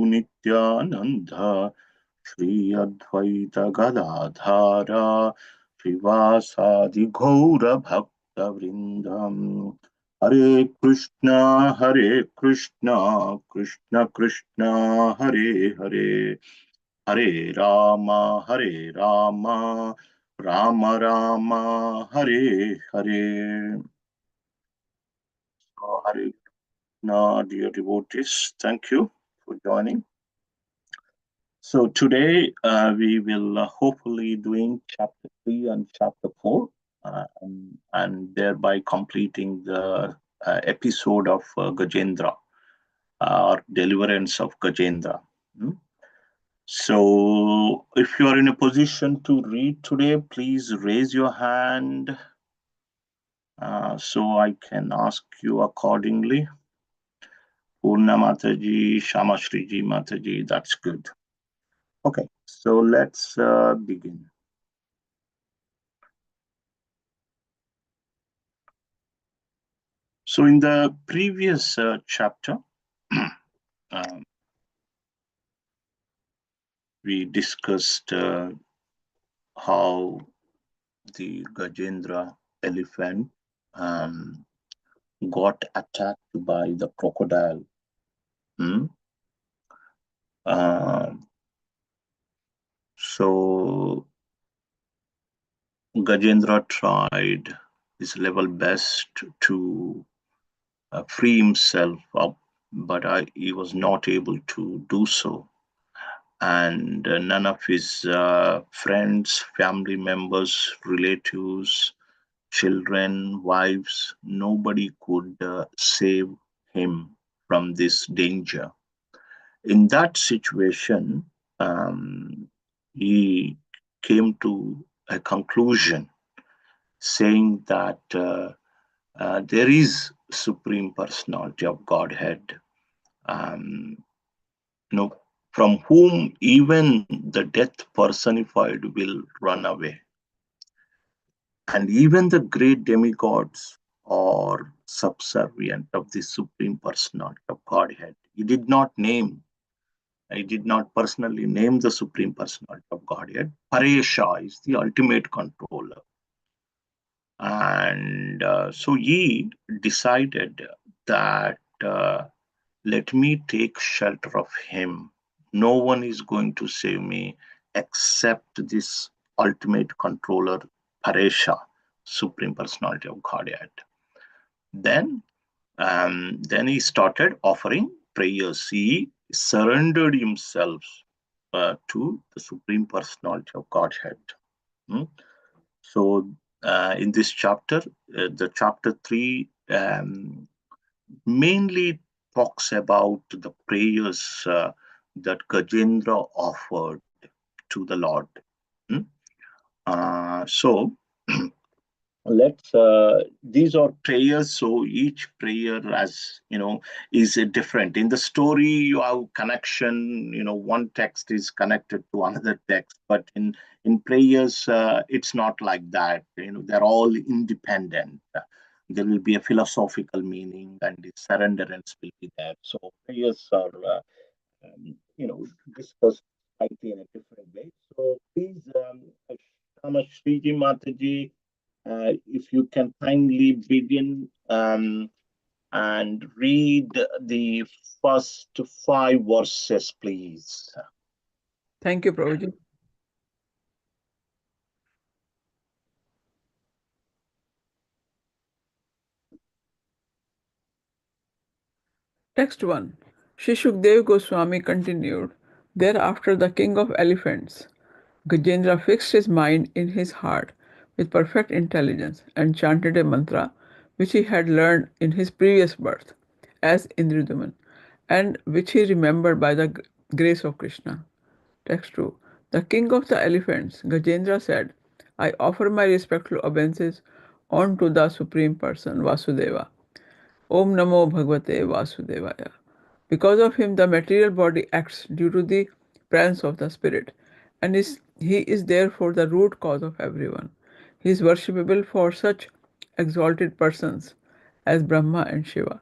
Nityananda Shri Advaita Gadadhara Srivasadi Gaura Bhakta Vrindam Hare Krishna, Krishna Krishna, Hare Hare, Hare Rama, Rama Rama, Hare Hare. So, Hare Krishna, dear devotees, thank you for joining. So today we will hopefully doing chapter 3 and chapter 4 and thereby completing the episode of Gajendra or deliverance of Gajendra. So if you are in a position to read today, please raise your hand so I can ask you accordingly. Purna Mataji, Shamashriji Mataji, that's good. Okay, so let's begin. So in the previous chapter, we discussed how the Gajendra elephant got attacked by the crocodile. So Gajendra tried his level best to free himself up, but he was not able to do so. And none of his friends, family members, relatives, children, wives, nobody could save him from this danger. In that situation, he came to a conclusion saying that there is Supreme Personality of Godhead, from whom even the death personified will run away. And even the great demigods are subservient of the Supreme Personality of Godhead. He did not personally name the Supreme Personality of Godhead. Paresha is the ultimate controller. And so he decided that let me take shelter of him. No one is going to save me except this ultimate controller, Paresha, Supreme Personality of Godhead. Then he started offering prayers. He surrendered himself to the Supreme Personality of Godhead. So in this chapter, the chapter 3 mainly talks about the prayers that Gajendra offered to the Lord. So let's these are prayers, so each prayer is different. In the story you have connection, one text is connected to another text, but in prayers it's not like that. They're all independent. There will be a philosophical meaning and the surrenderance will be there. So prayers are discussed slightly in a different way. So please, Shriji Mataji, if you can kindly begin and read the first 5 verses, please. Thank you, Prabhuji. Text 1. Shri Shukdev Goswami continued, thereafter the king of elephants, Gajendra fixed his mind in his heart with perfect intelligence and chanted a mantra which he had learned in his previous birth as Indriduman and which he remembered by the grace of Krishna. Text 2. The king of the elephants, Gajendra said, I offer my respectful obeisances unto the Supreme Person, Vasudeva. Om Namo Bhagavate Vasudevaya. Because of him, the material body acts due to the presence of the spirit, and he is therefore the root cause of everyone. He is worshipable for such exalted persons as Brahma and Shiva,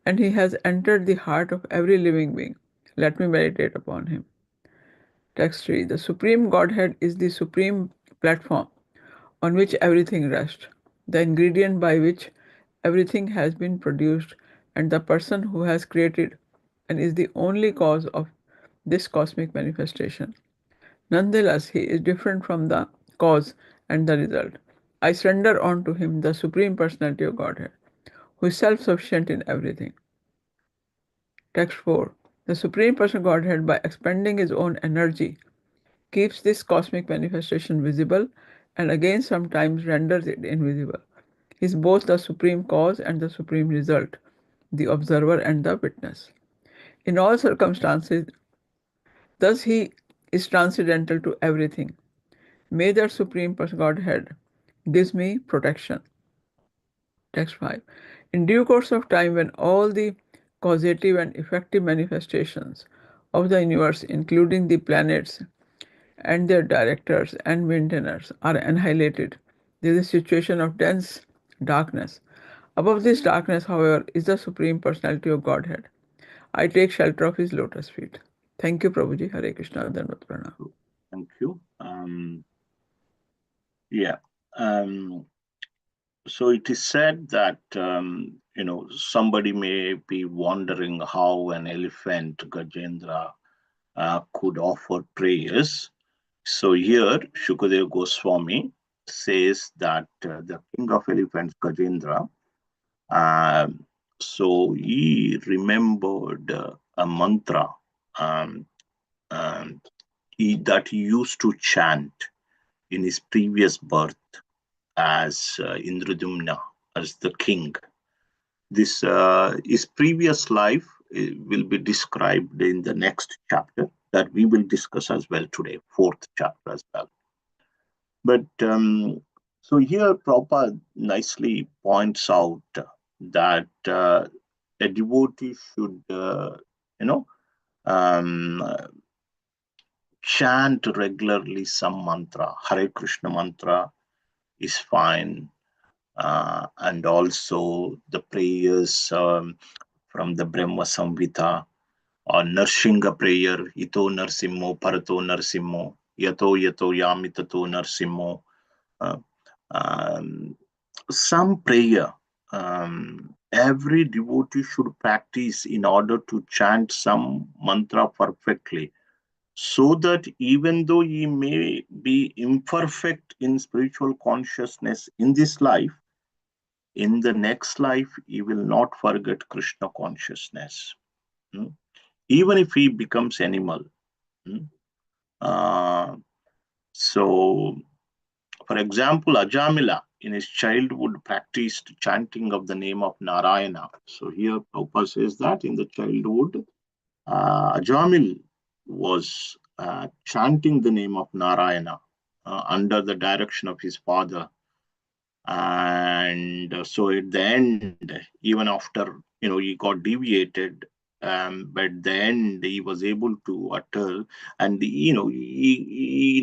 and he has entered the heart of every living being, Let me meditate upon him. Text 3. The Supreme Godhead is the supreme platform on which everything rests, the ingredient by which everything has been produced, and the person who has created and is the only cause of this cosmic manifestation. Nonetheless, he is different from the cause and the result. I surrender unto him the Supreme Personality of Godhead, who is self sufficient in everything. Text 4. The Supreme Person Godhead, by expending his own energy, keeps this cosmic manifestation visible and again sometimes renders it invisible. He is both the supreme cause and the supreme result, the observer and the witness. In all circumstances, thus he is transcendental to everything. May that supreme person Godhead gives me protection. Text 5. In due course of time, when all the causative and effective manifestations of the universe, including the planets and their directors and maintainers, are annihilated, there is a situation of dense darkness. Above this darkness, however, is the Supreme Personality of Godhead. I take shelter of his lotus feet. Thank you, Prabhuji. Hare Krishna. Dandavat Pranam. Thank you. Yeah. Um, so it is said that somebody may be wondering how an elephant Gajendra could offer prayers. So here Shukadev Goswami says that the king of elephants Gajendra, um, so he remembered a mantra um, um, that he used to chant in his previous birth as Indradumna, as the king. This his previous life will be described in the next chapter that we will discuss as well today, fourth chapter as well. But so here Prabhupada nicely points out that a devotee should, you know, um, chant regularly some mantra. Hare Krishna mantra is fine. And also the prayers from the Brahma Samhita or Narshinga prayer, Ito Narsimho, Parato Narsimho, Yato Yato Yamitato Narsimho. Uh, um, some prayer every devotee should practice in order to chant some mantra perfectly, so that even though he may be imperfect in spiritual consciousness in this life, in the next life he will not forget Krishna consciousness. Hmm? Even if he becomes animal. Hmm? Uh, so, for example, Ajamila in his childhood practiced chanting of the name of Narayana. So here Prabhupada says that in the childhood, Ajamil was chanting the name of Narayana under the direction of his father. And so at the end, even after he got deviated, but at the end he was able to utter, and he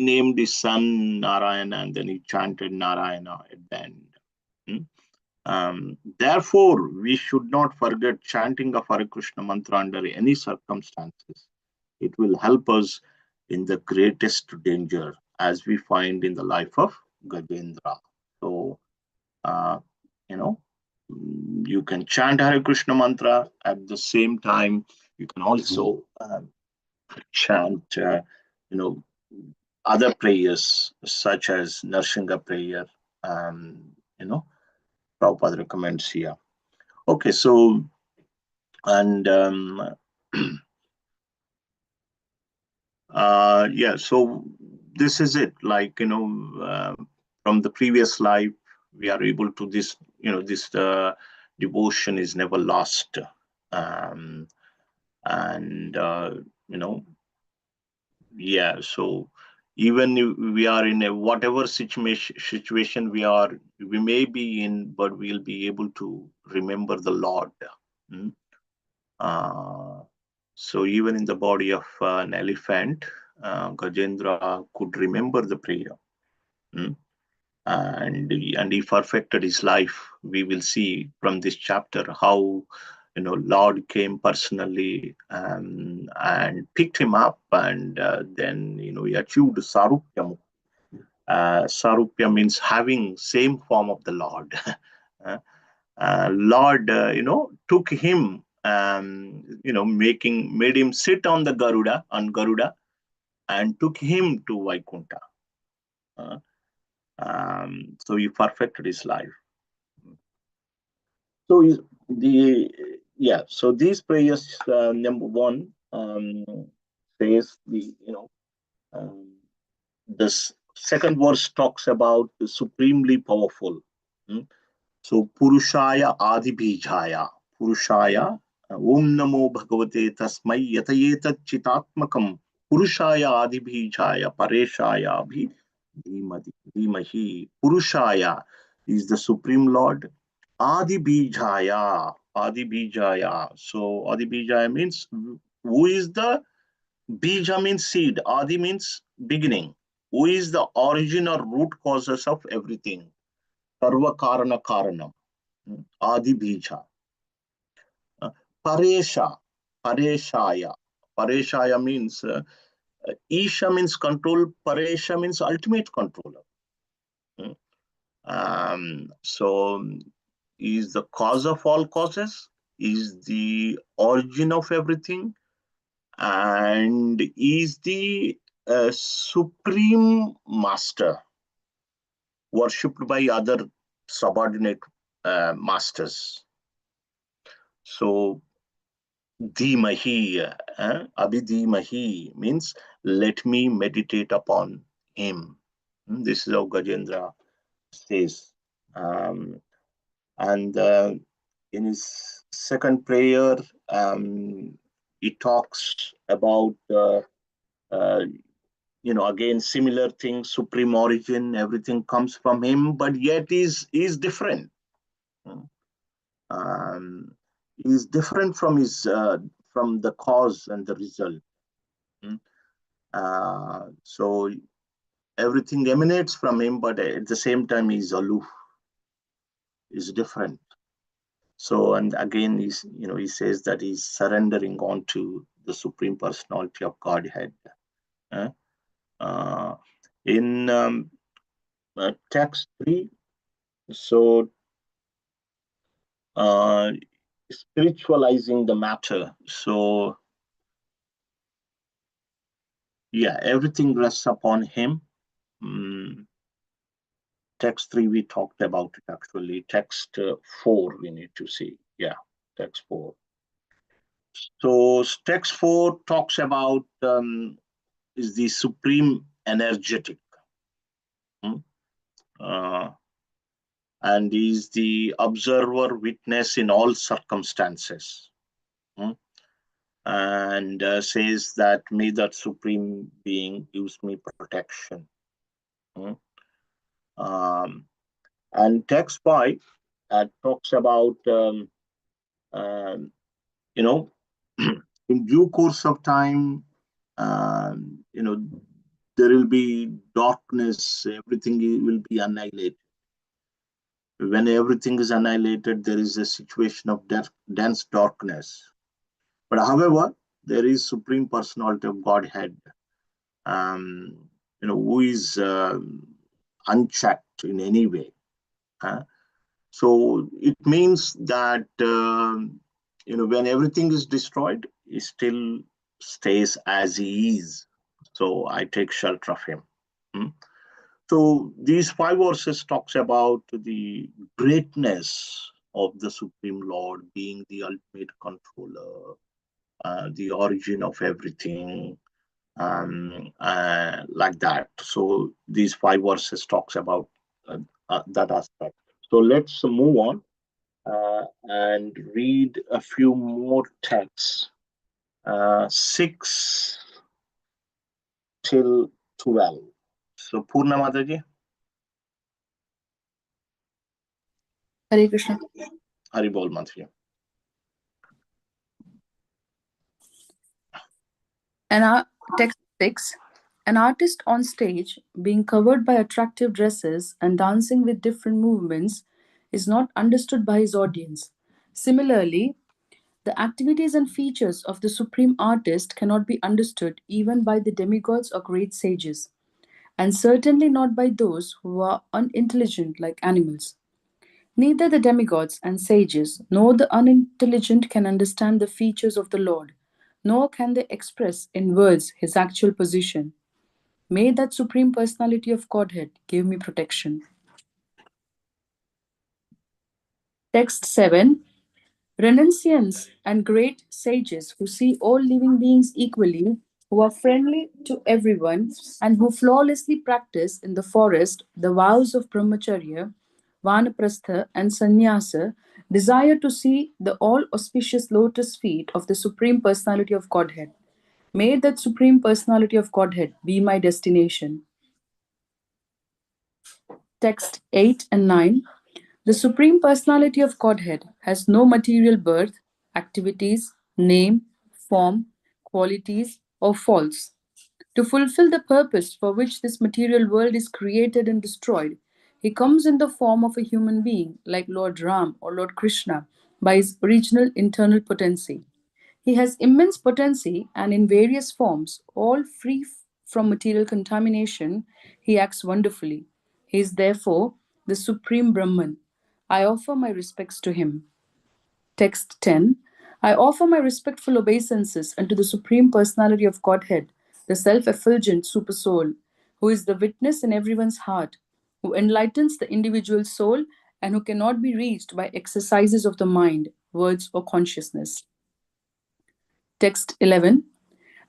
named his son Narayana, and then he chanted Narayana at the end. Hmm? Therefore, we should not forget chanting of Hare Krishna mantra under any circumstances. It will help us in the greatest danger, as we find in the life of Gajendra. So, uh, you know, you can chant Hare Krishna mantra at the same time. You can also chant, you know, other prayers such as Narshinga prayer. You know, Prabhupada recommends here. Okay, so and yeah, so this is it. Like from the previous life, we are able to this. This devotion is never lost, um, and you know, yeah. So even if we are in a whatever situation we may be in, but we'll be able to remember the Lord. Mm. Uh, so even in the body of an elephant, Gajendra could remember the prayer, mm, and he perfected his life. We will see from this chapter how Lord came personally and picked him up, and then he achieved sarupya. Sarupya means having same form of the Lord. Uh, Lord, took him, made him sit on Garuda, and took him to Vaikuntha. Uh, so he perfected his life. So so these prayers, number one, says um, this second verse talks about the supremely powerful. Hmm? So Purushaya Adibijaya. Purushaya Om Namo Bhagavate Tasmai Yatayeta Chitatmakam Purushaya Adibijaya Pareshaya Abhi Dhimahi. Purushaya is the Supreme Lord. Adibijaya. Adibijaya. So Adibijaya means who is the Bija means seed. Adi means beginning. Who is the origin or root causes of everything? Sarva Karana Karanam. Adi Bija. Uh, Paresha. Pareshaya. Pareshaya means Isha means control. Paresha means ultimate controller. Mm. So is the cause of all causes, is the origin of everything, and is the supreme master worshipped by other subordinate masters. So Dhimahi, Abhidhimahi means let me meditate upon him. This is how Gajendra says. Um, and in his second prayer, he talks about, again, similar things, supreme origin, everything comes from him, but yet is different. Um, is different from the cause and the result. Mm. So everything emanates from him, but at the same time, he's aloof, is different. So, and again, he says that he's surrendering on to the Supreme Personality of Godhead. eh? Uh, in text 3, so uh, spiritualizing the matter. So, yeah, everything rests upon him. Mm, text 3, we talked about it actually. Text 4, we need to see. Yeah, text 4. So, text 4 talks about is the supreme energetic. Mm, uh, and is the observer witness in all circumstances. Mm, and says that may that supreme being gives me protection. Mm. Um, and text 5 talks about, um, you know, in due course of time, there will be darkness, everything will be annihilated. When everything is annihilated, there is a situation of dense darkness. But however, there is Supreme Personality of Godhead, who is unchecked in any way. So it means that when everything is destroyed, he still stays as he is. So I take shelter of him. Hmm? So these 5 verses talks about the greatness of the Supreme Lord being the ultimate controller, the origin of everything, like that. So these 5 verses talks about that aspect. So let's move on and read a few more texts. 6 till 12. So Purna Mataji, Hare Krishna. Hari Bol Mataji. Text 6. An artist on stage, being covered by attractive dresses and dancing with different movements, is not understood by his audience. Similarly, The activities and features of the supreme artist cannot be understood even by the demigods or great sages, and certainly not by those who are unintelligent like animals. Neither the demigods and sages nor the unintelligent can understand the features of the Lord, nor can they express in words his actual position. May that Supreme Personality of Godhead give me protection. Text 7. Renunciants and great sages who see all living beings equally, who are friendly to everyone, and who flawlessly practice in the forest the vows of brahmacharya, vanaprastha, and sannyasa, desire to see the all auspicious lotus feet of the Supreme Personality of Godhead. May that Supreme Personality of Godhead be my destination. Text 8 and 9. The Supreme Personality of Godhead has no material birth, activities, name, form, qualities, or faults. To fulfill the purpose for which this material world is created and destroyed, he comes in the form of a human being like Lord Ram or Lord Krishna by his original internal potency. He has immense potency and in various forms, all free from material contamination, he acts wonderfully. He is therefore the Supreme Brahman. I offer my respects to him. Text 10. I offer my respectful obeisances unto the Supreme Personality of Godhead, the self effulgent Supersoul, who is the witness in everyone's heart, who enlightens the individual soul, and who cannot be reached by exercises of the mind, words, or consciousness. Text 11.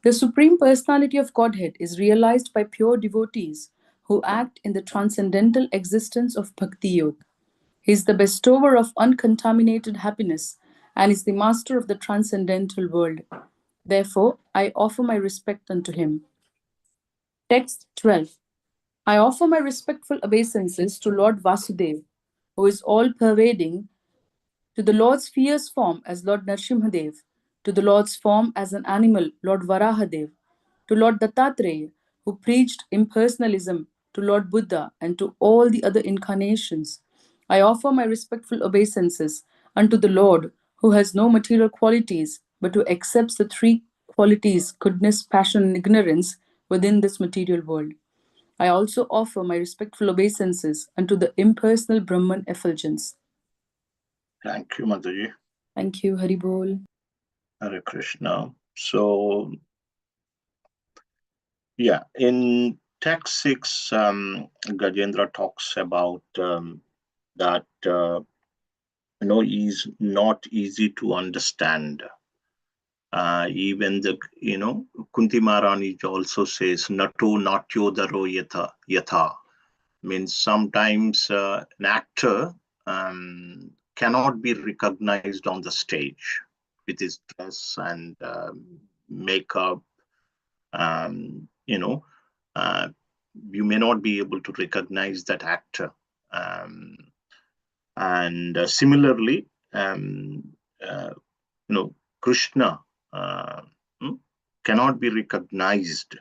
The Supreme Personality of Godhead is realized by pure devotees who act in the transcendental existence of Bhakti Yoga. He is the bestower of uncontaminated happiness and is the master of the transcendental world. Therefore, I offer my respect unto him. Text 12. I offer my respectful obeisances to Lord Vasudev, who is all pervading, to the Lord's fierce form as Lord Narsimhadev, to the Lord's form as an animal, Lord Varahadev, to Lord Dattatreya, who preached impersonalism, to Lord Buddha, and to all the other incarnations. I offer my respectful obeisances unto the Lord, who has no material qualities, but who accepts the three qualities goodness, passion, and ignorance within this material world. I also offer my respectful obeisances unto the impersonal Brahman effulgence. Thank you, Mataji. Thank you, Haribol. Hare Krishna. So, yeah, in text 6, Gajendra talks about that, is not easy to understand. Even Kunti Maharani also says, Nato Natyodaro Yatha. Means sometimes an actor cannot be recognized on the stage with his dress and makeup. Um, you know, uh, you may not be able to recognize that actor. And similarly, uh, Krishna uh, hmm, cannot be recognized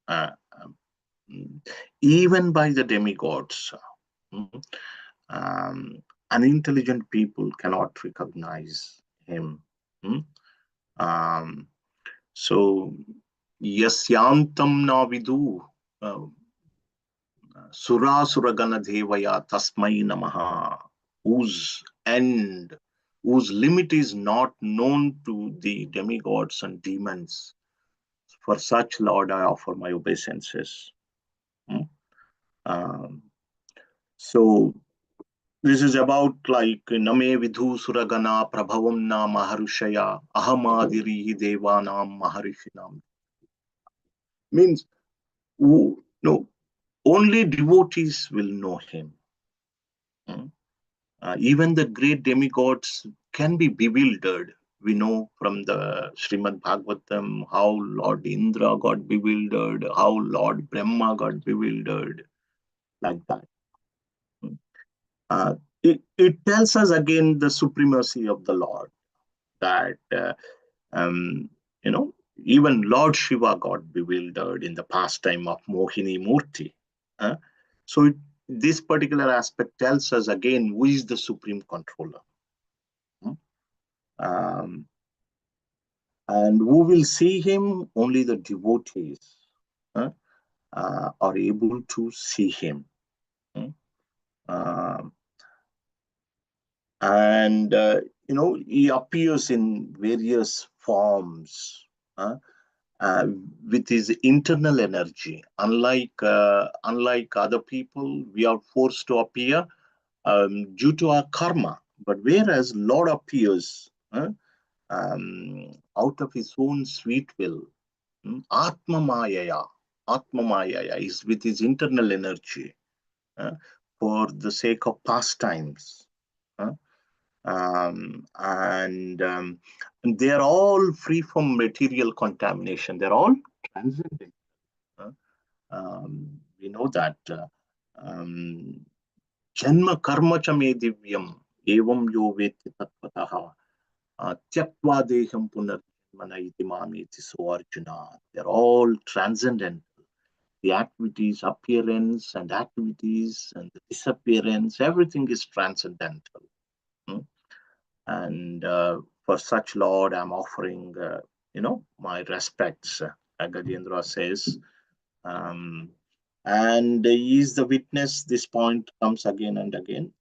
uh, even by the demigods. Hmm. Unintelligent people cannot recognize him. Hmm. Um, so, yasyantam na vidu sura suragana devaya tasmai namaha, whose end, whose limit is not known to the demigods and demons. For such, Lord, I offer my obeisances. Hmm. Um, so, this is about like Name Vidhu Suragana Prabhavam Na Maharushaya Ahamadirihi Devanam Maharishinam. Means, no, only devotees will know him. Hmm. Even the great demigods can be bewildered. We know from the Srimad Bhagavatam how Lord Indra got bewildered, how Lord Brahma got bewildered, like that. Hmm. Uh, it tells us again the supremacy of the Lord, that um, you know even Lord Shiva got bewildered in the pastime of Mohini Murti. Uh, so this particular aspect tells us again who is the supreme controller. Hmm. Um, And who will see him? Only the devotees uh, are able to see him. Mm. Um, and he appears in various forms uh, uh, with his internal energy. Unlike other people, we are forced to appear due to our karma. But whereas Lord appears out of his own sweet will, Atma Mayaya, Atma Mayaya is with his internal energy uh, for the sake of pastimes. uh, and they're all free from material contamination. They're all transcendent. uh, we know that. Um, Janma karma cha me divyam evam yo veti tattvataha tyaktva deham punarjanmana iti mameti. So Arjuna, they're all transcendent. The activities, appearance and activities and the disappearance, everything is transcendental. Hmm? And for such Lord, I'm offering, my respects. Gajendra says, um, and he is the witness. This point comes again and again.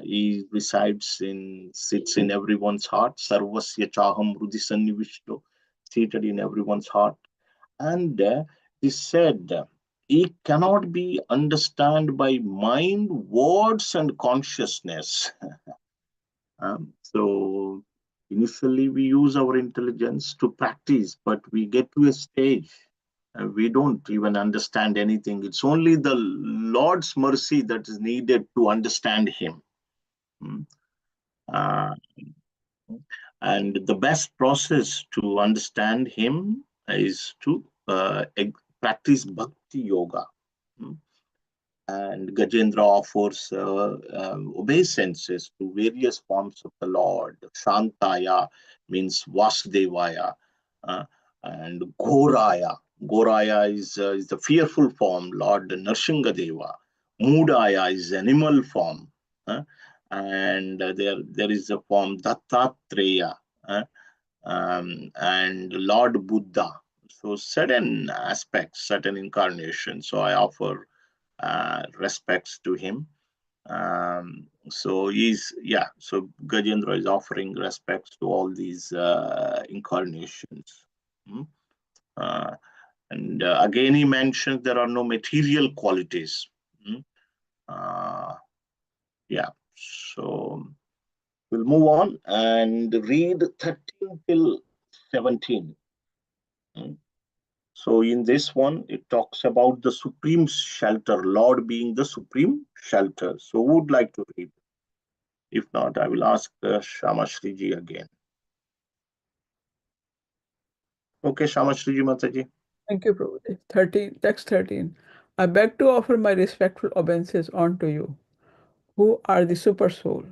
He sits in everyone's heart. Sarvasya chaham rudhi sannivishto, seated in everyone's heart. And he said, he cannot be understood by mind, words, and consciousness. So initially we use our intelligence to practice, but we get to a stage we don't even understand anything. It's only the Lord's mercy that is needed to understand Him. Mm. Uh, and the best process to understand Him is to practice bhakti yoga. Mm. And Gajendra offers obeisances to various forms of the Lord. Shantaya means Vasudevaya, uh, and Ghoraya. Ghoraya is the fearful form, Lord Narshingadeva. Mudaya is animal form. uh, and there is a form Dattatreya, and Lord Buddha. So certain aspects, certain incarnations. So I offer respects to him. So Gajendra is offering respects to all these incarnations. Mm. Uh, and again, he mentions there are no material qualities. Mm. Uh, yeah, so we'll move on and read 13 till 17. Mm. So in this one, it talks about the supreme shelter, Lord being the supreme shelter. So who would like to read? If not, I will ask Shamashriji again. Okay, Shamashriji Mataji. Thank you, Prabhuji. 13, text 13. I beg to offer my respectful obeisances unto you, who are the super soul,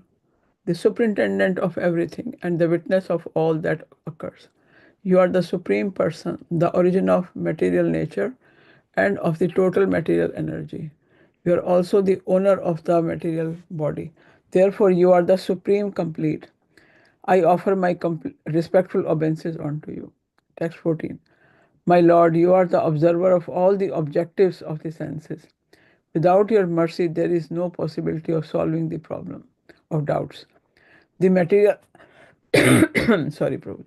the superintendent of everything, and the witness of all that occurs. You are the supreme person, the origin of material nature and of the total material energy. You are also the owner of the material body. Therefore, you are the supreme complete. I offer my respectful obeisances unto you. Text 14. My Lord, you are the observer of all the objectives of the senses. Without your mercy, there is no possibility of solving the problem of doubts. The material, sorry, Prabhu.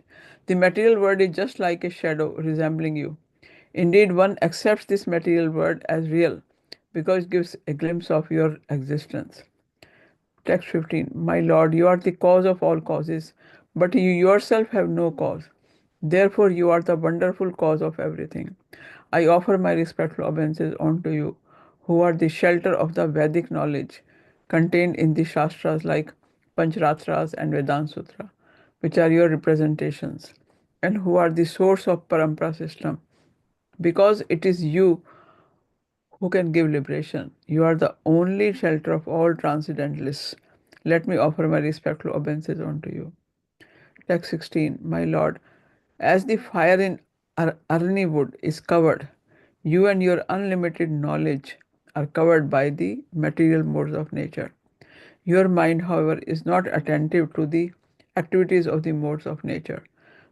The material world is just like a shadow resembling you. Indeed, one accepts this material world as real because it gives a glimpse of your existence. Text 15. My Lord, you are the cause of all causes, but you yourself have no cause. Therefore, you are the wonderful cause of everything. I offer my respectful obeisances unto you, who are the shelter of the Vedic knowledge contained in the Shastras like Pancharatras and Vedanta Sutra, which are your representations, and who are the source of Parampara system. Because it is you who can give liberation. You are the only shelter of all transcendentalists. Let me offer my respectful obeisances unto you. Text 16. My Lord, as the fire in Arni wood is covered, you and your unlimited knowledge are covered by the material modes of nature. Your mind, however, is not attentive to the activities of the modes of nature.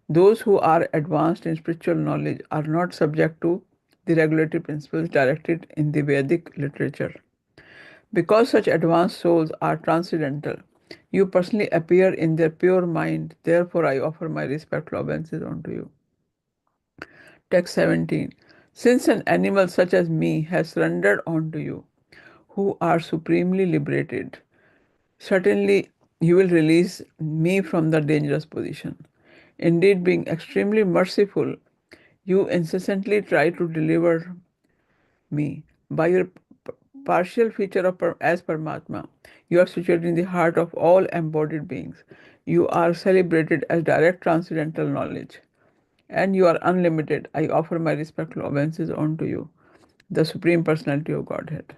Those who are advanced in spiritual knowledge are not subject to the regulatory principles directed in the Vedic literature. Because such advanced souls are transcendental, you personally appear in their pure mind, therefore I offer my respectful obeisances unto you. Text 17. Since an animal such as me has surrendered unto you, who are supremely liberated, certainly you will release me from the dangerous position. Indeed, being extremely merciful, you incessantly try to deliver me. By your partial feature of as Paramatma, you are situated in the heart of all embodied beings. You are celebrated as direct transcendental knowledge, and you are unlimited. I offer my respectful obeisances unto you, the Supreme Personality of Godhead.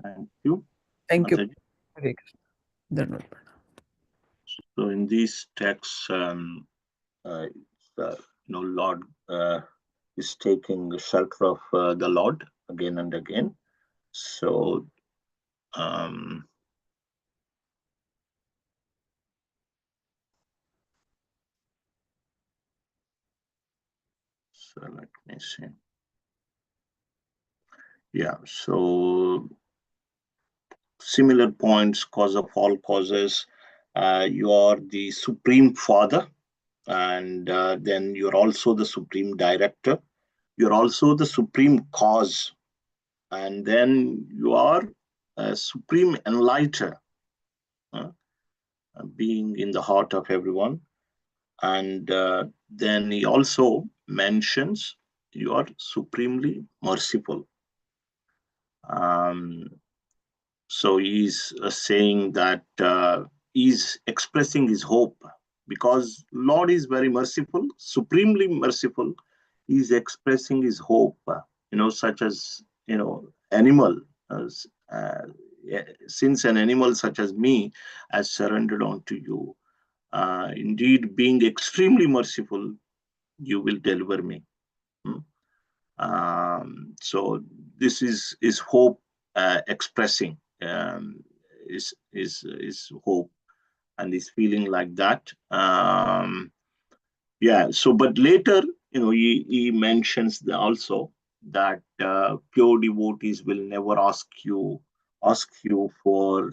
Thank you, Thank you. Mataji. Hare Krishna. Dhanwad. So in these texts, Lord is taking shelter of the Lord again and again. So, um, so let me see. Yeah. So similar points, cause of all causes. You are the supreme father, and then you're also the supreme director. You're also the supreme cause, and then you are a supreme enlighter, uh, being in the heart of everyone. And then he also mentions you are supremely merciful. Um, So he's saying that he's expressing his hope because Lord is very merciful, supremely merciful. He's expressing his hope, such as animal. As, yeah, since an animal such as me has surrendered unto you, indeed, being extremely merciful, you will deliver me. Hmm? So this is hope expressing is hope and is feeling like that. Yeah. So, but later, he mentions also that pure devotees will never ask you for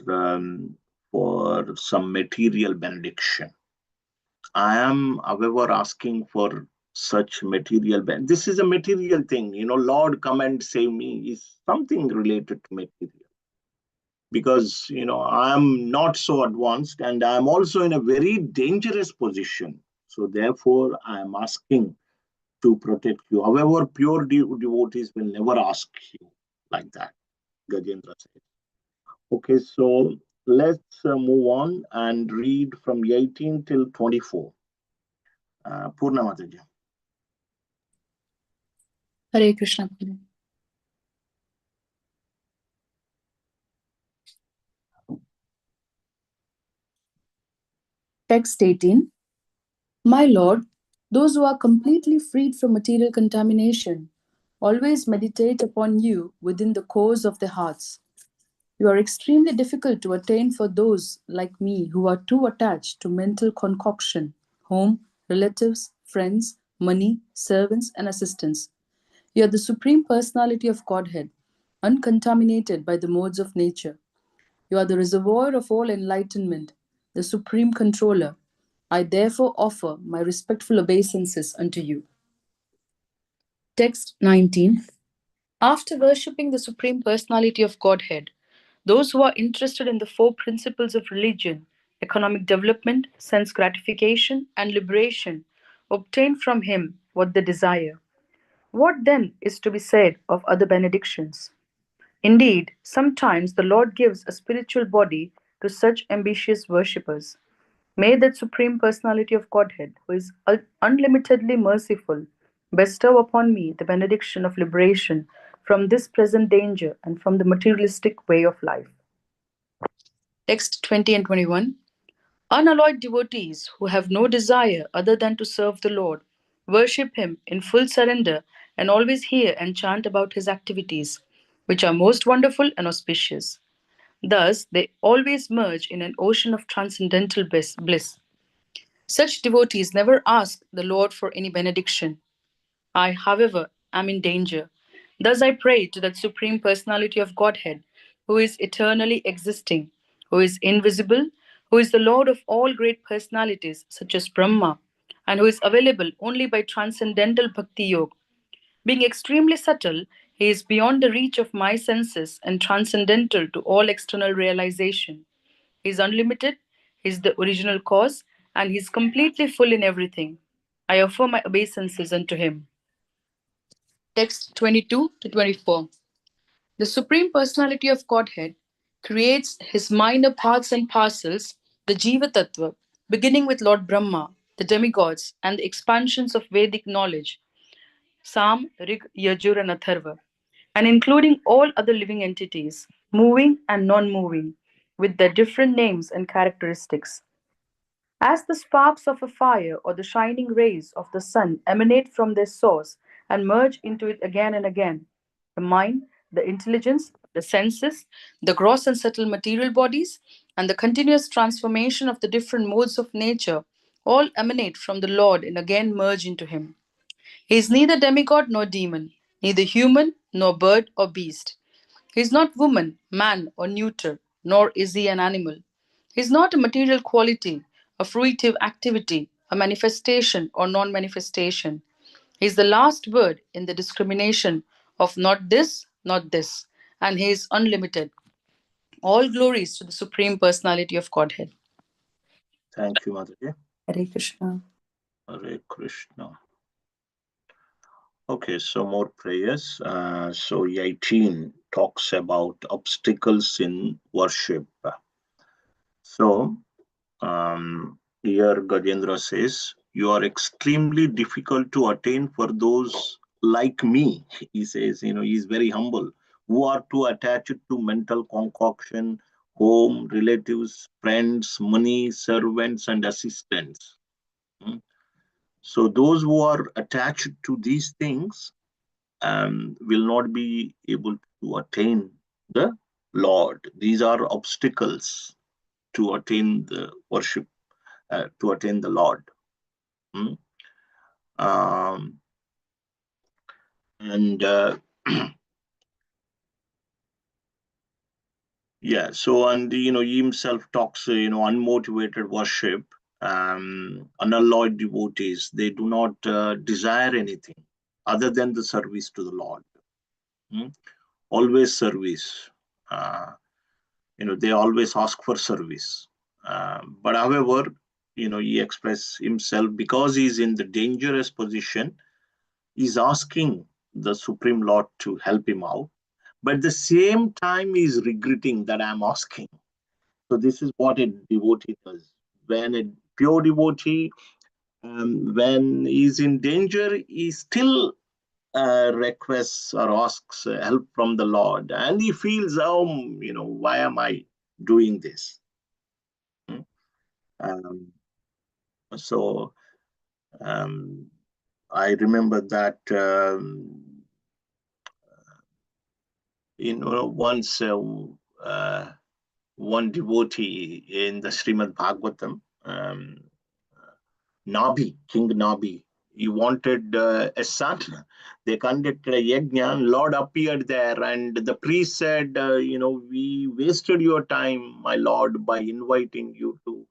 some material benediction. I am, however, asking for such material. This is a material thing. Lord, come and save me is something related to material. Because, I am not so advanced and I am also in a very dangerous position. So, therefore, I am asking to protect you. However, pure devotees will never ask you like that, Gajendra said. Okay, so let's move on and read from 18 till 24. Purna Mataji. Hare Krishna. Prabhu. Text 18. My Lord, those who are completely freed from material contamination always meditate upon you within the cores of their hearts. You are extremely difficult to attain for those like me who are too attached to mental concoction, home, relatives, friends, money, servants, and assistants. You are the Supreme Personality of Godhead, uncontaminated by the modes of nature. You are the reservoir of all enlightenment, the Supreme Controller. I therefore offer my respectful obeisances unto you. Text 19. After worshipping the Supreme Personality of Godhead, those who are interested in the four principles of religion, economic development, sense gratification, and liberation, obtain from him what they desire. What then is to be said of other benedictions? Indeed, sometimes the Lord gives a spiritual body to such ambitious worshippers. May that Supreme Personality of Godhead, who is unlimitedly merciful, bestow upon me the benediction of liberation from this present danger and from the materialistic way of life. Text 20 and 21. Unalloyed devotees who have no desire other than to serve the Lord, worship Him in full surrender, and always hear and chant about His activities, which are most wonderful and auspicious. Thus, they always merge in an ocean of transcendental bliss. Such devotees never ask the Lord for any benediction. I, however, am in danger. Thus I pray to that Supreme Personality of Godhead, who is eternally existing, who is invisible, who is the Lord of all great personalities, such as Brahma, and who is available only by transcendental Bhakti Yoga. Being extremely subtle, he is beyond the reach of my senses and transcendental to all external realization. He is unlimited, he is the original cause, and he is completely full in everything. I offer my obeisances unto him. Text 22 to 24. The Supreme Personality of Godhead creates his minor parts and parcels, the Jiva Tattva, beginning with Lord Brahma, the demigods, and the expansions of Vedic knowledge, Sam, Rig, Yajur, and Atharva, and including all other living entities, moving and non moving, with their different names and characteristics. As the sparks of a fire or the shining rays of the sun emanate from their source and merge into it again and again, the mind, the intelligence, the senses, the gross and subtle material bodies, and the continuous transformation of the different modes of nature all emanate from the Lord and again merge into Him. He is neither demigod nor demon, neither human nor bird or beast. He is not woman, man, or neuter, nor is he an animal. He is not a material quality, a fruitive activity, a manifestation or non manifestation. He is the last word in the discrimination of not this, not this, and he is unlimited. All glories to the Supreme Personality of Godhead. Thank you, Mataji. Hare Krishna. Hare Krishna. Okay, so more prayers. So 18 talks about obstacles in worship. So here Gajendra says, you are extremely difficult to attain for those like me. He says, he's very humble, who are too attached to mental concoction, home, relatives, friends, money, servants, and assistants. Hmm. So those who are attached to these things will not be able to attain the Lord. These are obstacles to attain the worship, to attain the Lord. Mm. Um, and yeah, so and he himself talks, unmotivated worship, unalloyed devotees. They do not desire anything other than the service to the Lord. Mm. Always service. Uh, they always ask for service. But however, he expresses himself because he's in the dangerous position. He's asking the Supreme Lord to help him out, but at the same time he's regretting that I'm asking. So this is what a devotee does. When a pure devotee, when he's in danger, he still requests or asks help from the Lord, and he feels, why am I doing this? Hmm? Um, so um, I remember that once one devotee in the Srimad Bhagavatam, Nabi, King Nabi, he wanted a son. They conducted a yajna, and Lord appeared there, and the priest said, we wasted your time, my Lord, by inviting you to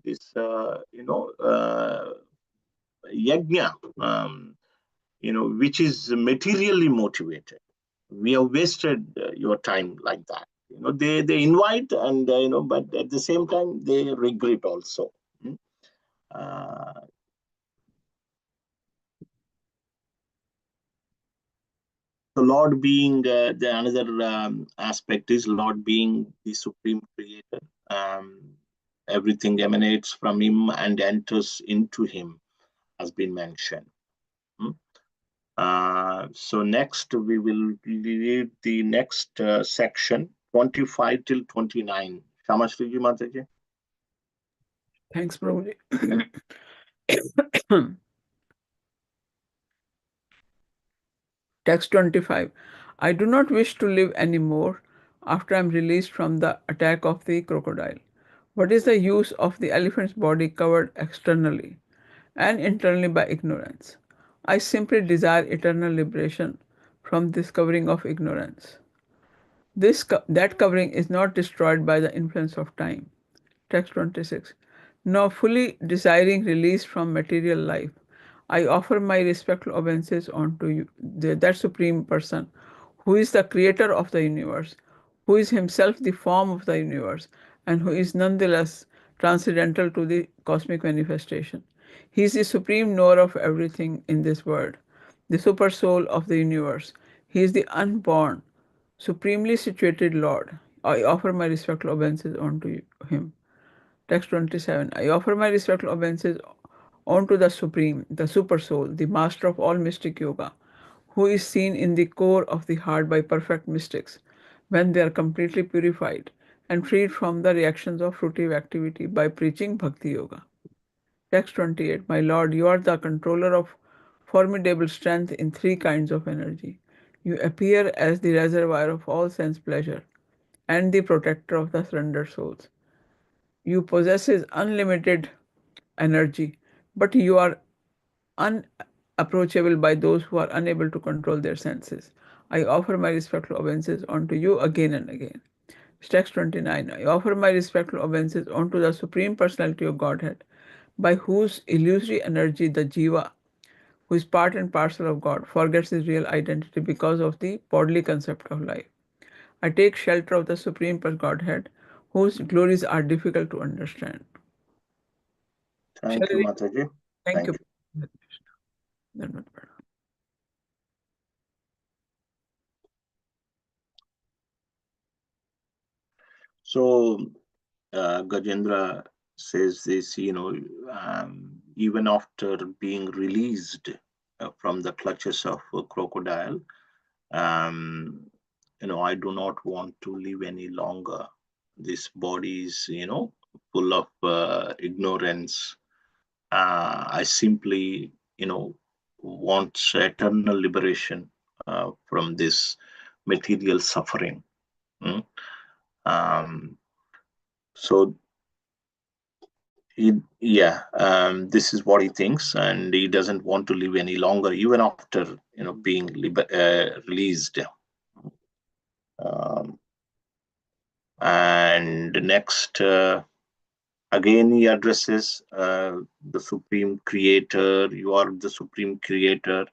this, yajna, which is materially motivated. We have wasted your time like that. They invite, and but at the same time they regret also. Mm. Uh, so Lord being the another aspect is Lord being the supreme creator. Um, Everything emanates from Him and enters into Him, has been mentioned. Mm. So next we will read the next section, 25 till 29. Shamashriji Mataji. Thanks, Prabhuji. Text 25. I do not wish to live any more after I am released from the attack of the crocodile. What is the use of the elephant's body covered externally and internally by ignorance? I simply desire eternal liberation from this covering of ignorance. That covering is not destroyed by the influence of time. Text 26. Now, fully desiring release from material life, I offer my respectful obeisances unto you, that Supreme Person, who is the creator of the universe, who is himself the form of the universe, and who is nonetheless transcendental to the cosmic manifestation. He is the supreme knower of everything in this world, the super soul of the universe. He is the unborn, supremely situated Lord. I offer my respectful obeisances unto him. Text 27. I offer my respectful obeisances unto the Supreme, the Super Soul, the Master of all mystic yoga, who is seen in the core of the heart by perfect mystics when they are completely purified and freed from the reactions of fruitive activity by preaching Bhakti Yoga. Text 28. My Lord, you are the controller of formidable strength in three kinds of energy. You appear as the reservoir of all sense pleasure and the protector of the surrendered souls. You possesses unlimited energy, but you are unapproachable by those who are unable to control their senses. I offer my respectful obeisances unto you again and again. Text 29. I offer my respectful obeisances unto the Supreme Personality of Godhead, by whose illusory energy the Jiva, who is part and parcel of God, forgets his real identity because of the bodily concept of life. I take shelter of the Supreme Godhead, whose glories are difficult to understand. Shall Thank I you, read? Mataji. Thank Thank you. you. That was better. So Gajendra says this, even after being released from the clutches of a crocodile, um, I do not want to live any longer. This body is, full of ignorance. I simply, want eternal liberation from this material suffering. Mm. Um, so this is what he thinks, and he doesn't want to live any longer, even after being released. Um, and next, again, he addresses the Supreme Creator. You are the Supreme Creator,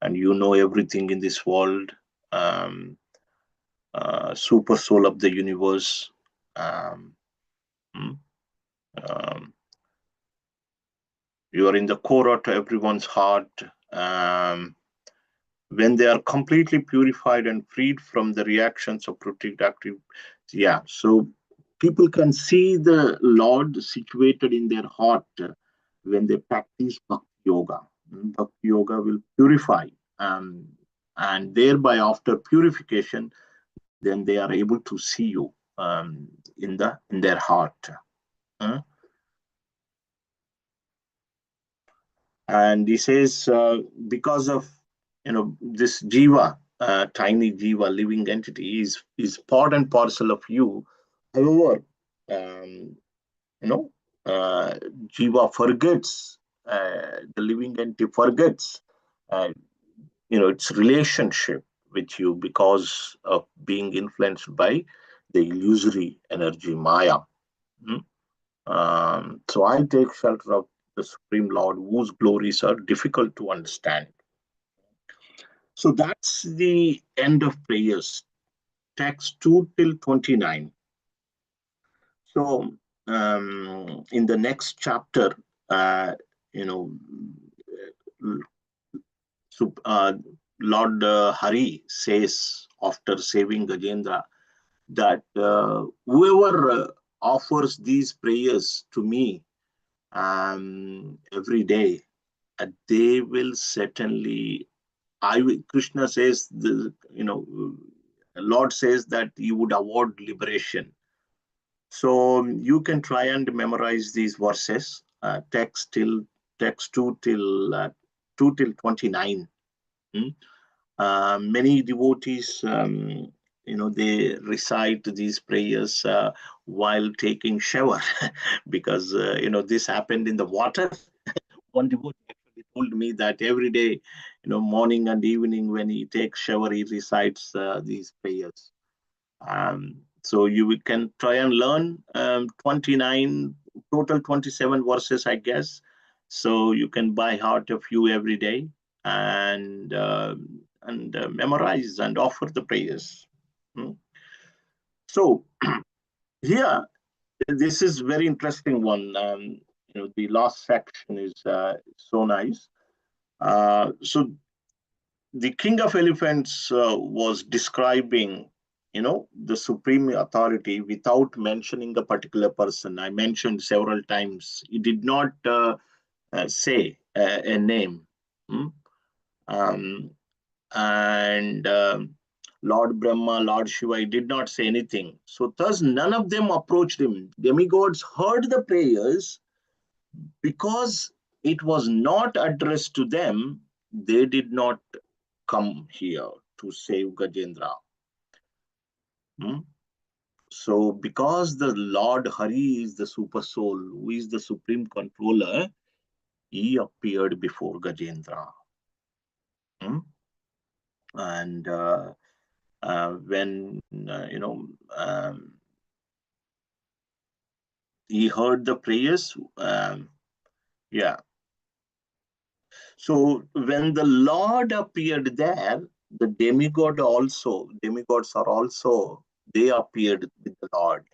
and you know everything in this world. Um, Super soul of the universe. Um, mm, um, you are in the core of everyone's heart. Um, when they are completely purified and freed from the reactions of protective. Yeah, so people can see the Lord situated in their heart when they practice Bhakti Yoga. Bhakti Yoga will purify, um, and thereby, after purification, then they are able to see you in their heart. Uh, and he says because of this jiva, tiny jiva, living entity, is part and parcel of you. However, um, you know uh, jiva forgets, the living entity forgets uh, its relationship with you because of being influenced by the illusory energy maya. Mm. So I take shelter of the Supreme Lord, whose glories are difficult to understand. So that's the end of prayers, text 2 till 29. So in the next chapter, you know, Lord Hari says after saving Gajendra that whoever offers these prayers to me every day, they will certainly. Krishna says Lord says that he would award liberation. So you can try and memorize these verses, text 2 till 29. Mm. Many devotees they recite these prayers while taking shower because this happened in the water. One devotee actually told me that every day, morning and evening when he takes shower, he recites these prayers. So you can try and learn 29, total 27 verses, I guess. So you can by heart a few every day and memorize and offer the prayers. Hmm. So here, this is very interesting one. The last section is so nice. So the king of elephants was describing the supreme authority without mentioning a particular person. I mentioned several times he did not say a name. Hmm? um, and Lord Brahma, Lord Shiva, he did not say anything. So thus none of them approached him. Demigods heard the prayers because it was not addressed to them. They did not come here to save Gajendra. Hmm? So, because the Lord Hari is the super soul, who is the supreme controller, he appeared before Gajendra. Hmm? And when he heard the prayers, yeah. So when the Lord appeared there, the demigods are also, they appeared with the Lord.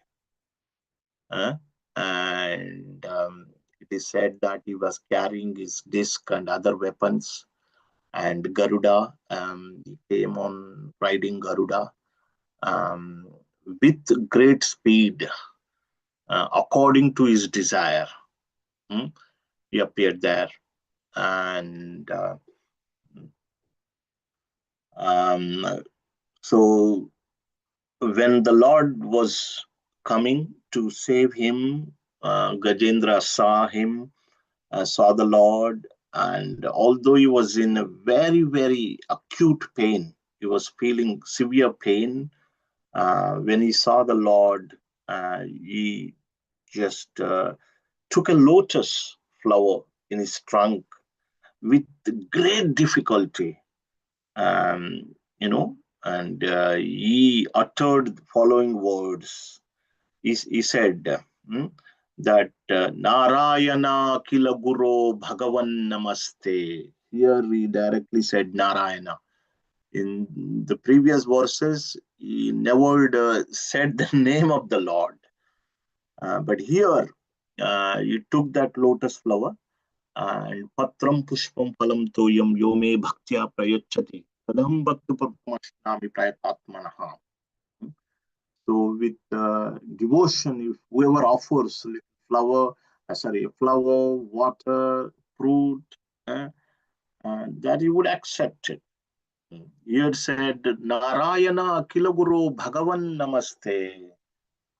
Uh, and it is said that he was carrying his disc and other weapons, and Garuda, he came on riding Garuda um, with great speed, according to his desire. Hmm? He appeared there, and um, so when the Lord was coming to save him, Gajendra saw him, saw the Lord, and although he was in a very, very acute pain, he was feeling severe pain. When he saw the Lord, he just took a lotus flower in his trunk with great difficulty, um, you know, and he uttered the following words. He said that Narayana Kila Guru Bhagavan Namaste. Here he directly said Narayana. In the previous verses, he never said the name of the Lord. But here, he took that lotus flower and Patram Pushpam Phalam Toyam Yome Bhaktya Prayachati Tadam Bhaktu Padmashnami Prayatatmanaha. So with devotion, if whoever offers flower, flower, water, fruit, that he would accept it. He had said, Narayana Kilaguru Bhagavan Namaste.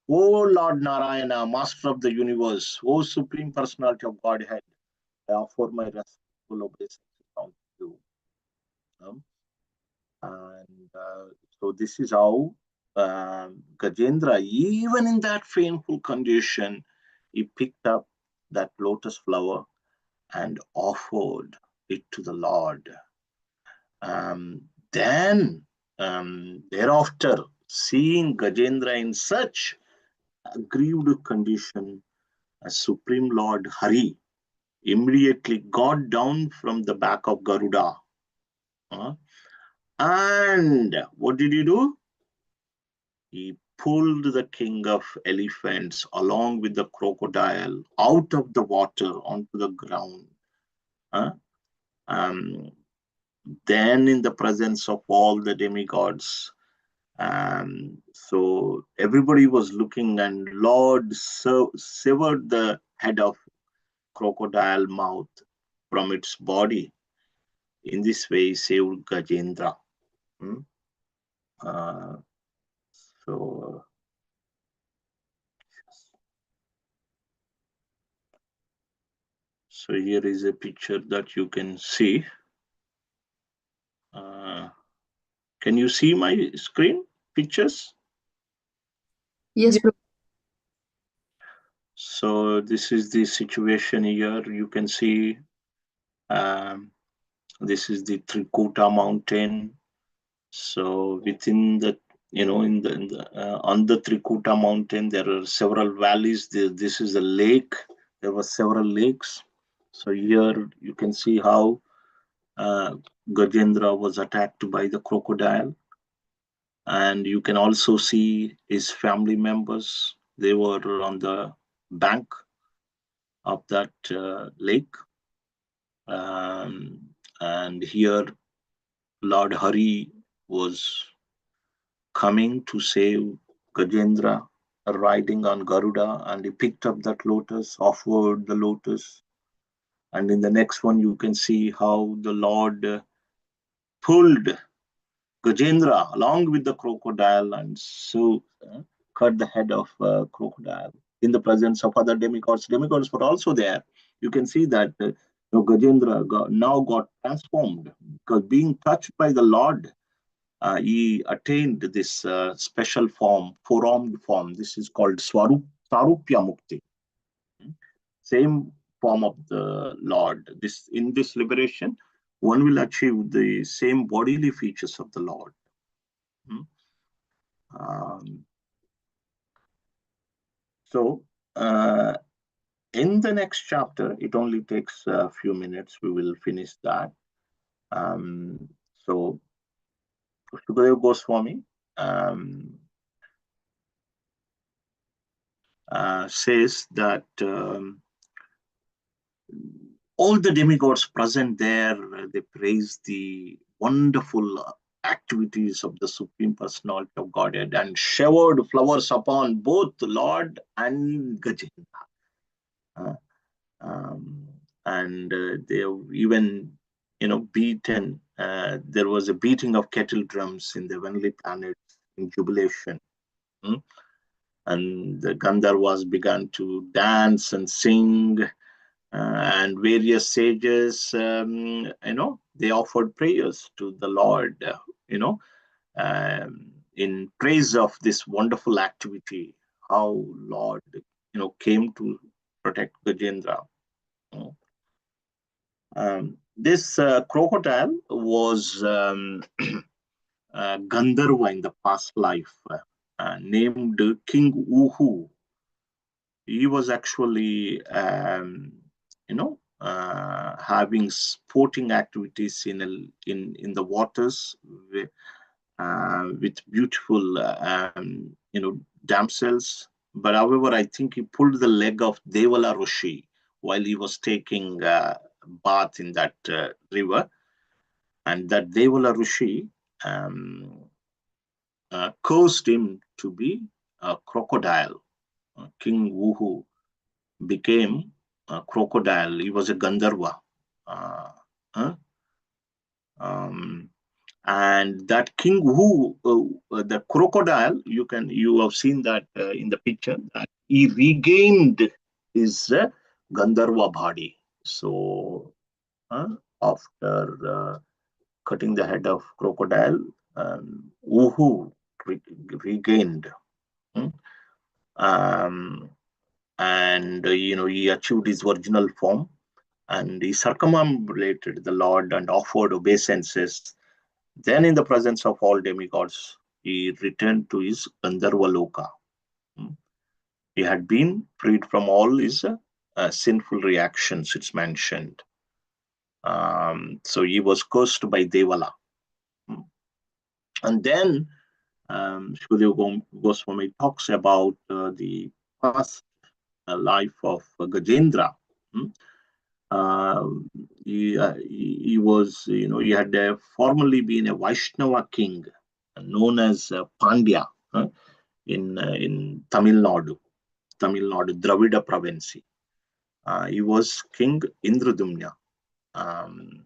O Lord Narayana, Master of the universe, O Supreme Personality of Godhead, I offer my respectful obeisances unto you. Um, and so this is how Gajendra, even in that painful condition, he picked up that lotus flower and offered it to the Lord. Then, thereafter, seeing Gajendra in such aggrieved condition, a Supreme Lord Hari immediately got down from the back of Garuda. And what did he do? He pulled the king of elephants along with the crocodile out of the water onto the ground. Uh, um, then, in the presence of all the demigods, so everybody was looking, and Lord severed the head of crocodile mouth from its body. In this way, he saved Gajendra. Hmm? Uh, so, so here is a picture that you can see. Can you see my screen? pictures? Yes, Yes. Prabhu. So this is the situation here. You can see um, this is the Trikuta mountain. So within the, on the Trikuta mountain, there are several valleys. This is a lake. There were several lakes. So here you can see how Gajendra was attacked by the crocodile, and you can also see his family members. They were on the bank of that lake, and here Lord Hari was coming to save Gajendra, riding on Garuda, and he picked up that lotus, offered the lotus. And in the next one, you can see how the Lord pulled Gajendra along with the crocodile and so cut the head of crocodile in the presence of other demigods. Demigods were also there. You can see that Gajendra now got transformed because being touched by the Lord, he attained this special form, four-armed form. This is called Sarupya Mukti, same form of the Lord. This in this liberation, one will achieve the same bodily features of the Lord. Hmm. Um, so, in the next chapter, it only takes a few minutes. We will finish that. So, Sukadeva Goswami says that all the demigods present there, they praise the wonderful activities of the Supreme Personality of Godhead and showered flowers upon both Lord and Gajendra. Uh, um, and they have even, beaten. There was a beating of kettle drums in the heavenly planets in jubilation. Hmm? And the Gandharvas began to dance and sing, and various sages, they offered prayers to the Lord, in praise of this wonderful activity, how Lord, came to protect Gajendra. This crocodile was Gandharva in the past life, named King Uhu. He was actually, having sporting activities in the waters with beautiful, damsels. But however, I think he pulled the leg of Devala Rishi while he was taking bath in that river, and that Devala Rishi cursed him to be a crocodile. King Wuhu became a crocodile. He was a Gandharva. Uh, huh? um, and that king who the crocodile, you have seen that in the picture, that he regained his Gandharva body. So after cutting the head of crocodile, Uhu regained. Hmm? um, and he achieved his original form, and he circumambulated the Lord and offered obeisances. Then, in the presence of all demigods, he returned to his Gandharva Loka. Hmm. He had been freed from all his sinful reactions, it's mentioned. So he was cursed by Devala. Hmm. And then Shukadeva Goswami talks about the past life of Gajendra. Hmm. Uh, he was, he had formerly been a Vaishnava king known as Pandya in Tamil Nadu, Dravida province. He was King Indradumna. Um,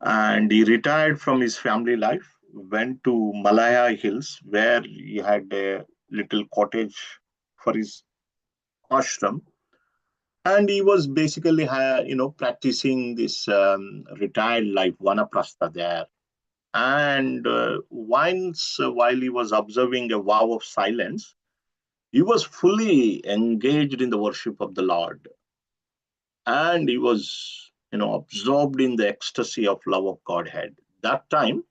and he retired from his family life, went to Malaya Hills, where he had a little cottage for his ashram, and he was basically practicing this retired life vanaprastha there. And once, while he was observing a vow of silence, he was fully engaged in the worship of the Lord, and he was, absorbed in the ecstasy of love of Godhead. That time,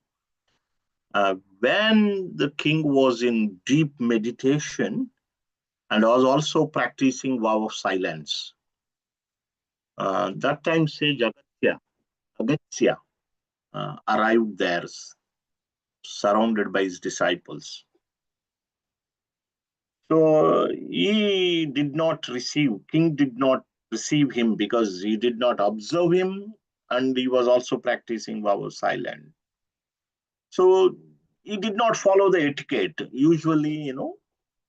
when the king was in deep meditation and was also practicing vow of silence, that time sage Agastya arrived there, surrounded by his disciples. So king did not receive him because he did not observe him, and he was also practicing vow of silence. So he did not follow the etiquette. Usually,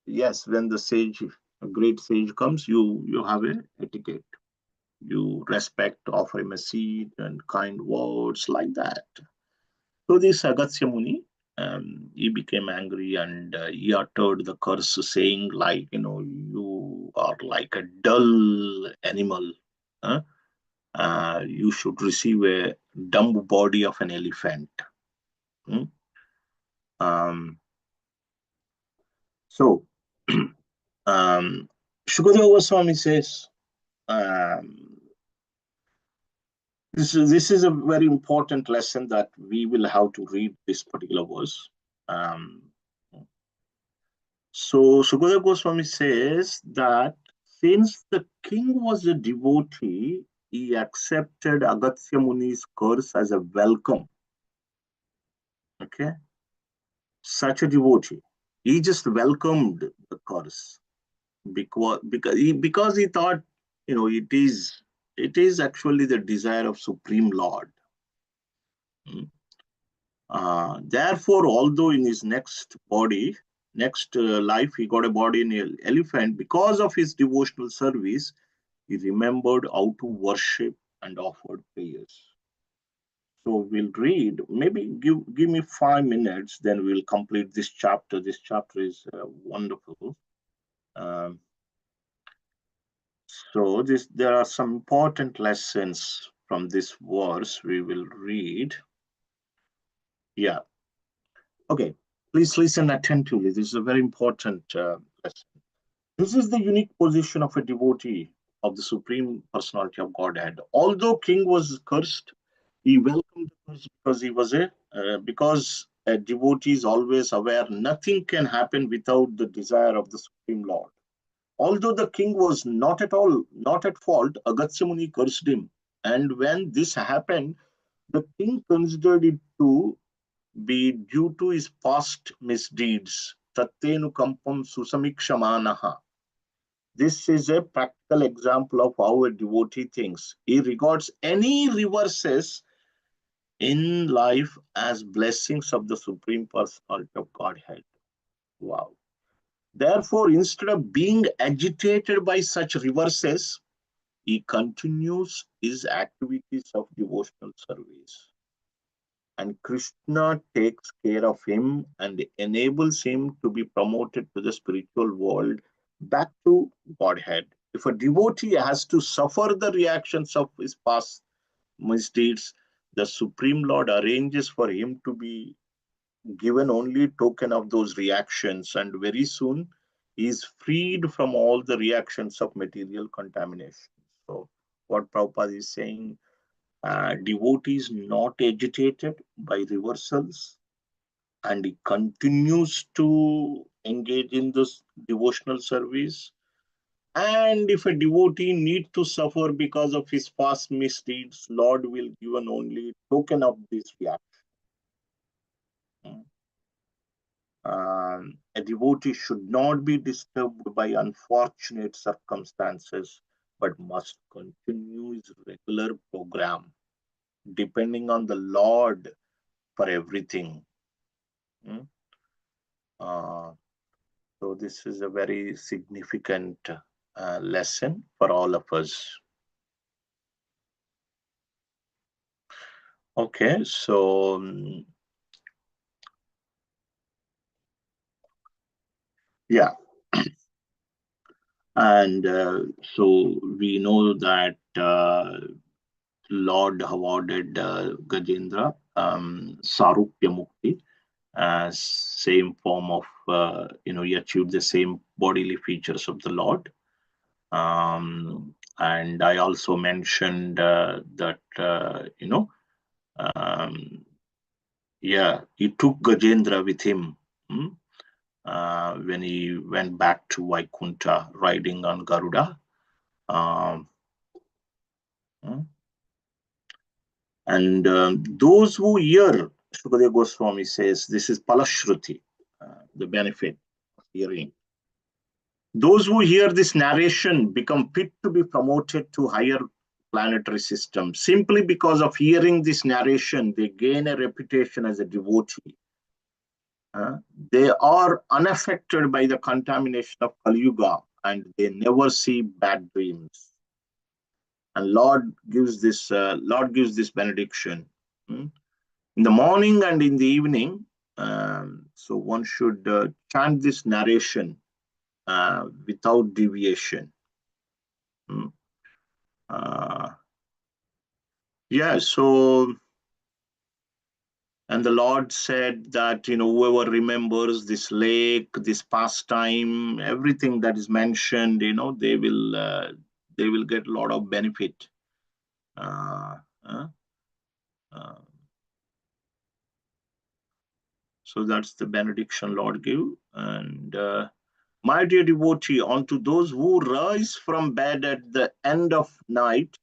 yes, when a great sage comes, you have a etiquette. You respect, offer him a seat and kind words like that. So this Agastya Muni, he became angry, and he uttered the curse, saying, like, you are like a dull animal. Huh? You should receive a dumb body of an elephant. Hmm? Um, so, Shukadeva Goswami says, um, this is a very important lesson that we will have to read this particular verse. Um, So Sukadeva Goswami says that since the king was a devotee, he accepted Agastya Muni's curse as a welcome. Okay, such a devotee, he just welcomed the curse because he thought, it is actually the desire of Supreme Lord. Mm. Therefore, although in his next life, he got a body in an elephant, because of his devotional service, he remembered how to worship and offered prayers. So we'll read, maybe give me 5 minutes, then we'll complete this chapter. This chapter is wonderful. Um, so there are some important lessons from this verse we will read. Yeah. Okay. Please listen attentively. This is a very important lesson. This is the unique position of a devotee of the Supreme Personality of Godhead. Although king was cursed, he welcomed the curse because a devotee is always aware nothing can happen without the desire of the Supreme Lord. Although the king was not at fault, Agastya Muni cursed him. And when this happened, the king considered it to be due to his past misdeeds. Tattenu kampam susamikshamanaha. This is a practical example of how a devotee thinks. He regards any reverses in life as blessings of the Supreme Personality of Godhead. Wow. Therefore, instead of being agitated by such reverses, he continues his activities of devotional service. And Krishna takes care of him and enables him to be promoted to the spiritual world, back to Godhead. If a devotee has to suffer the reactions of his past misdeeds, the Supreme Lord arranges for him to be given only token of those reactions, and very soon he is freed from all the reactions of material contamination. So, what Prabhupada is saying, devotees not agitated by reversals, and he continues to engage in this devotional service. And if a devotee need to suffer because of his past misdeeds, Lord will give an only token of this reaction. A devotee should not be disturbed by unfortunate circumstances, but must continue his regular program, depending on the Lord for everything. Mm. Uh, so this is a very significant lesson for all of us. Okay, so yeah, and so we know that Lord awarded Gajendra Sarupya Mukti, same form of, he achieved the same bodily features of the Lord. And I also mentioned that, um, yeah, he took Gajendra with him. Hmm, when he went back to Vaikunta riding on Garuda. Um, hmm, and those who hear, Shukadeva Goswami says, this is Palashruti, the benefit of hearing. Those who hear this narration become fit to be promoted to higher planetary systems. Simply because of hearing this narration, they gain a reputation as a devotee. They are unaffected by the contamination of Kali Yuga, and they never see bad dreams. And Lord gives this benediction. Hmm? In the morning and in the evening. So one should chant this narration without deviation. Mm. Yeah, so, and the Lord said that, whoever remembers this lake, this pastime, everything that is mentioned, they will get a lot of benefit. Uh, uh, uh, so that's the benediction Lord give. And my dear devotee, unto those who rise from bed at the end of night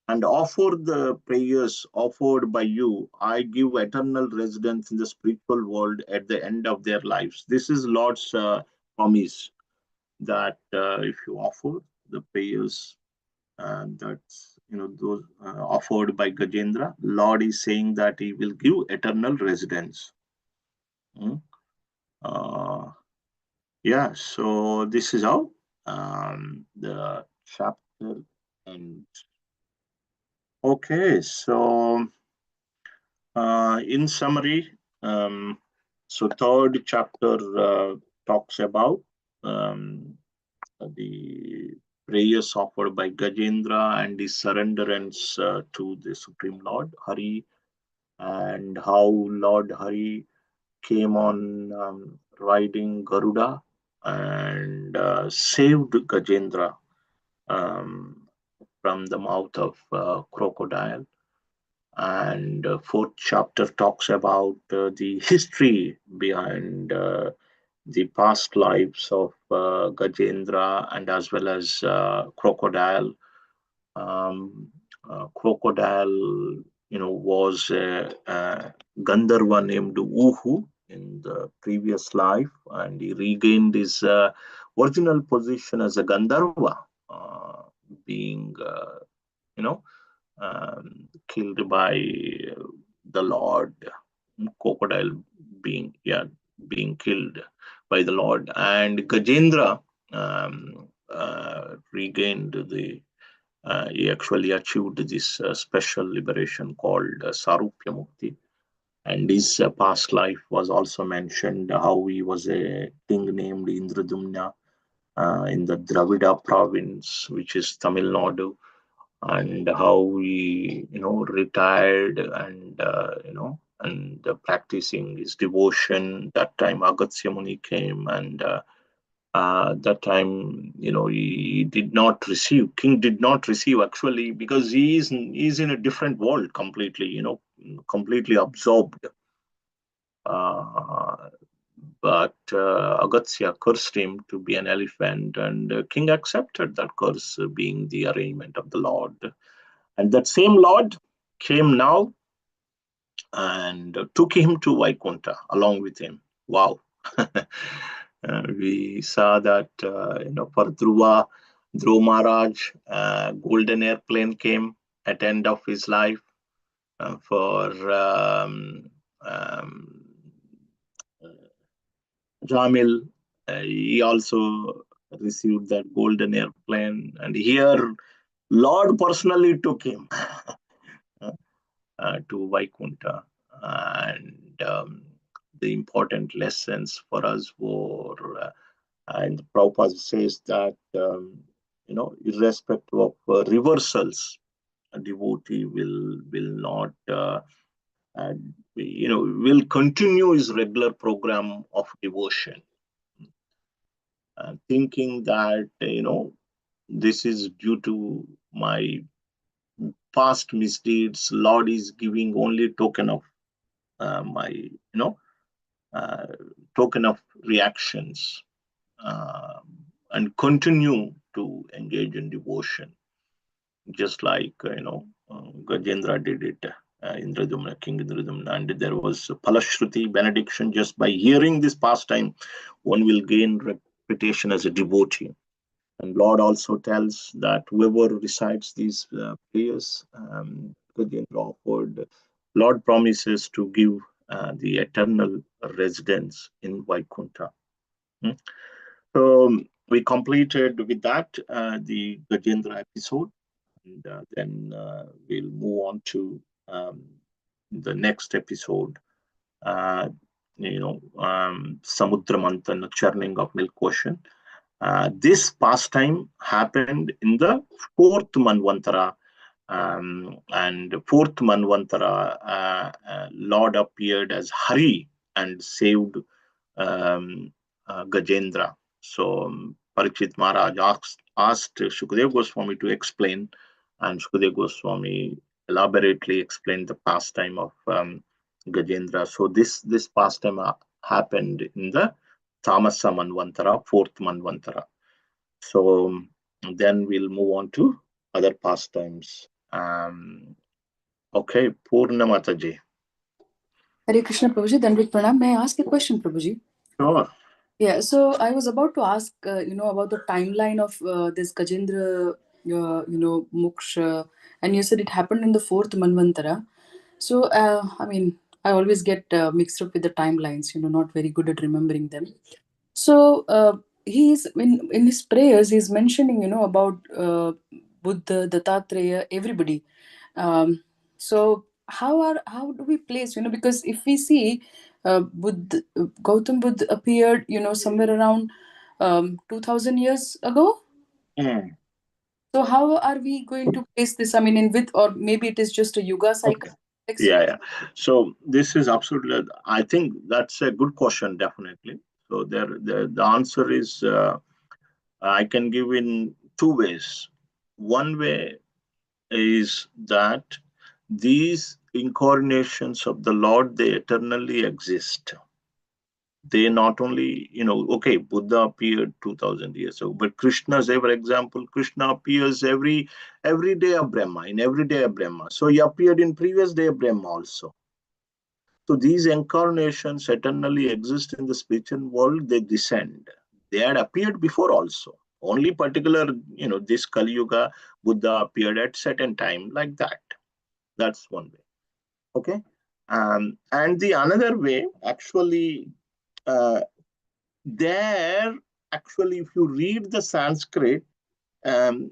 and offer the prayers offered by you, I give eternal residence in the spiritual world at the end of their lives. This is Lord's promise that if you offer the prayers that's those offered by Gajendra, Lord is saying that He will give eternal residence. Mm. Uh, yeah, so this is how the chapter ends. Okay, so in summary, so third chapter talks about um, the prayers offered by Gajendra and his surrenderance to the Supreme Lord Hari, and how Lord Hari came on riding Garuda and saved Gajendra um, from the mouth of crocodile. And fourth chapter talks about the history behind the past lives of Gajendra and as well as crocodile. Crocodile, was a Gandharva named Uhu in the previous life, and he regained his original position as a Gandharva, being, you know, killed by the Lord, crocodile being killed by the Lord, and Gajendra regained the. He actually achieved this special liberation called Sarupya Mukti. And his past life was also mentioned, how he was a king named Indradumna in the Dravida province, which is Tamil Nadu, and how he retired and practicing his devotion. That time Agastya Muni came, and that time he did not receive, king did not receive, actually, because he's in a different world completely, completely absorbed. uh, but Agastya cursed him to be an elephant, and king accepted that curse, being the arrangement of the Lord. And that same Lord came now and took him to Vaikunta along with him. Wow. We saw that, for Dhruva Maharaj, golden airplane came at end of his life. For Jamil, he also received that golden airplane. And here, Lord personally took him to Vaikunta. And the important lessons for us were, and Prabhupada says that, irrespective of reversals, a devotee will not will continue his regular program of devotion, thinking that this is due to my past misdeeds. Lord is giving only token of my uh, token of reactions, uh, and continue to engage in devotion, just like Gajendra did it. Indradumna, King Indradumna, and there was a Palashruti benediction. Just by hearing this pastime, one will gain reputation as a devotee. And Lord also tells that whoever recites these prayers, Gajendra offered, Lord promises to give the eternal residence in Vaikuntha. Hmm? So we completed with that the Gajendra episode, and then we'll move on to the next episode. Uh, Samudra Manthan, churning of milk ocean. This pastime happened in the fourth Manvantara, and fourth Manvantara, Lord appeared as Hari and saved Gajendra. So Parikshit Maharaj asked Shukadev Goswami to explain, and Shukadev Goswami elaborately explained the pastime of Gajendra. So this pastime happened in the Tamasa Manvantara, fourth Manvantara. So then we'll move on to other pastimes. Okay, Purna Mataji. Hare Krishna Prabhuji, Dandavit Pranam. May I ask a question, Prabhuji? Sure. Yeah, so I was about to ask, about the timeline of this Gajendra, Moksha, and you said it happened in the fourth Manvantara. So, I always get mixed up with the timelines, not very good at remembering them. So, he's in his prayers, he's mentioning, about Buddha, Dattatreya, everybody. So, how do we place, because if we see Gautam Buddha appeared, somewhere around 2000 years ago. Mm. So how are we going to place this? I mean, in with, or maybe it is just a yuga cycle. Okay. Yeah. So this is absolutely. I think that's a good question, definitely. So the answer is I can give in two ways. One way is that these incarnations of the Lord, they eternally exist. They not only, okay, Buddha appeared 2000 years ago, but Krishna's ever example, Krishna appears every day of Brahma, in every day of Brahma. So he appeared in previous day of Brahma also. So these incarnations eternally exist in the spiritual world, they descend. They had appeared before also. Only particular, this Kali Yuga, Buddha appeared at certain time like that. That's one way. Okay. And the another way, actually, uh, there, actually, if you read the Sanskrit, um,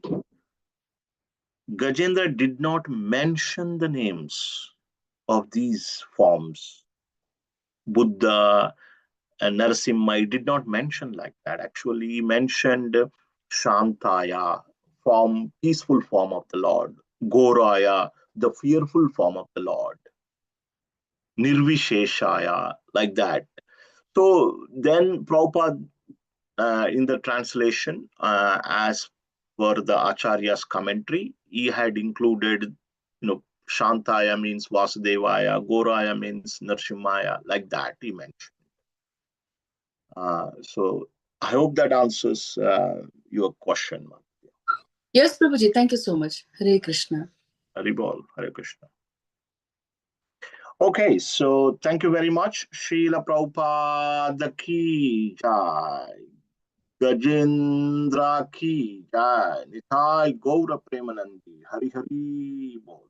Gajendra did not mention the names of these forms. Buddha and Narasimha, he did not mention like that. Actually, he mentioned Shantaya, peaceful form of the Lord, Goraya, the fearful form of the Lord, Nirvisheshaya, like that. So then Prabhupada, in the translation, as per the Acharya's commentary, he had included, Shantaya means Vasudevaya, Goraya means Narsimhaya, like that he mentioned. So I hope that answers your question. Yes, Prabhuji, thank you so much. Hare Krishna. Haribol, Hare Krishna. Okay, so thank you very much. Srila Prabhupada ki jai. Gajendra ki jai. Nitai Gaura Premanandi. Hari Hari Bol.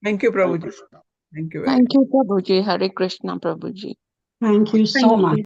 Thank you, Hare Prabhuji. Krishna. Thank you very much. Thank you, Prabhuji. Hare Krishna, Prabhuji. Thank you so much.